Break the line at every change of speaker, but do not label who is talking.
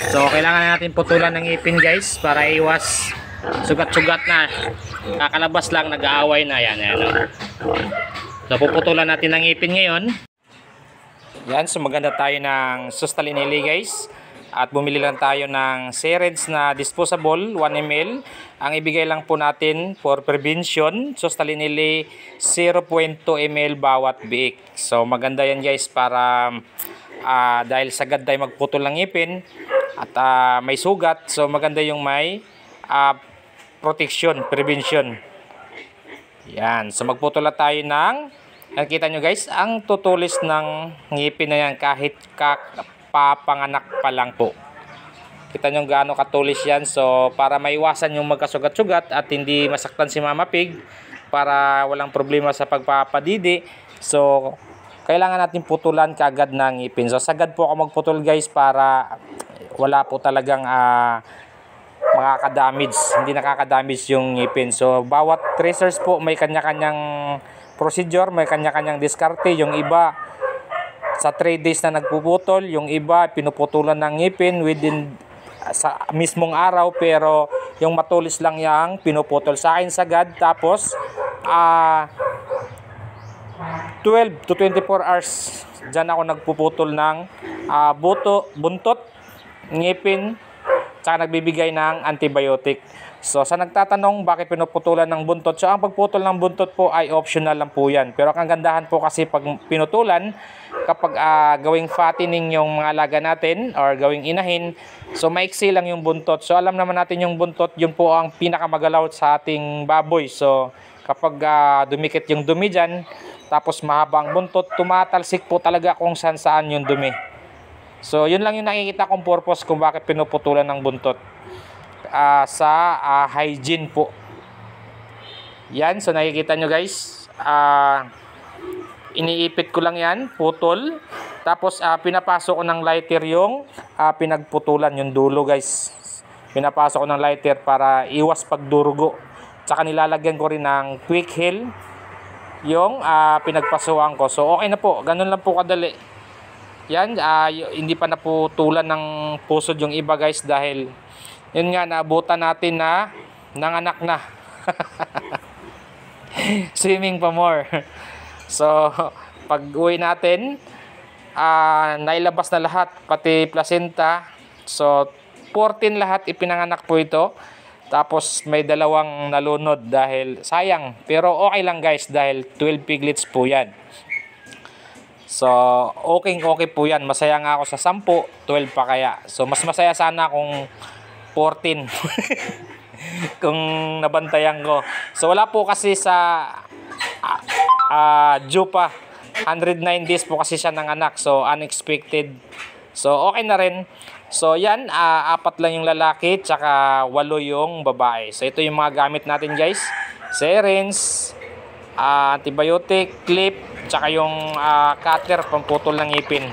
So kailangan natin putulan ng ngipin guys para iwas sugat-sugat na. Kakalabas lang, nag-aaway na yan. So puputulan natin ng ngipin ngayon. Yan, so maganda tayo ng Sustalinili guys. At bumili lang tayo ng syringe na disposable 1 ml. Ang ibigay lang po natin for prevention, Sustalinili 0.2 ml bawat biik. So maganda yan guys para dahil sagad tayo magputol ng ngipin at may sugat. So maganda yung may protection, prevention. Yan, so magputol na tayo ng, nakita nyo guys, ang tutulis ng ngipin na yan kahit papanganak pa lang po. Kita nyo gaano katulis yan. So para maiwasan yung magkasugat-sugat at hindi masaktan si Mama Pig, para walang problema sa pagpapadidi, so kailangan natin putulan kaagad ng ngipin. So sagad po ako magputol guys para wala po talagang makakadamage, hindi nakakadamage yung ngipin. So bawat tracers po may kanya-kanyang procedure, may kanya-kanyang diskarte. Yung iba sa 3 days na nagpuputol, yung iba pinuputulan ng ngipin within sa mismong araw, pero yung matulis lang yang pinuputol. Sa akin sagad, tapos 12 to 24 hours dyan ako nagpuputol ng buntot, ngipin, tsaka nagbibigay ng antibiotic. So sa nagtatanong bakit pinuputulan ng buntot, so ang pagputol ng buntot po ay optional lang po yan. Pero ang gandahan po kasi pag pinutulan, kapag gawing fattening yung mga alaga natin or gawing inahin, so maiksi lang yung buntot. So alam naman natin yung buntot, yun po ang pinakamagalaw sa ating baboy. So kapag dumikit yung dumi dyan, tapos mahaba ang buntot, tumatalsik po talaga kung saan yung dumi. So yun lang yung nakikita kong purpose kung bakit pinuputulan ng buntot. Sa hygiene po. Yan, so nakikita nyo guys, iniipit ko lang yan, putol. Tapos pinapasok ko ng lighter yung pinagputulan, yung dulo guys. Pinapasok ko ng lighter para iwas pagdurugo. Tsaka nilalagyan ko rin ng quick heal yung pinagpasuhan ko. So okay na po, ganun lang po kadali. Yan, hindi pa naputulan ng pusod yung iba guys dahil yun nga, naabutan natin na nanganak na. Swimming pa more. So pag uwi natin, nailabas na lahat, pati placenta. So 14 lahat ipinanganak po ito. Tapos may 2 nalunod dahil sayang. Pero okay lang guys dahil 12 piglets po yan. So okay po yan. Masaya nga ako sa 10, 12 pa kaya. So mas masaya sana kung 14 kung nabantayan ko. So wala po kasi sa due pa. 109 days po kasi siya ng anak. So unexpected. So okay na rin. So yan, 4 lang yung lalaki, tsaka 8 yung babae. So ito yung mga gamit natin guys. Syringe, antibiotic, clip, tsaka yung cutter, pamputol ng ngipin.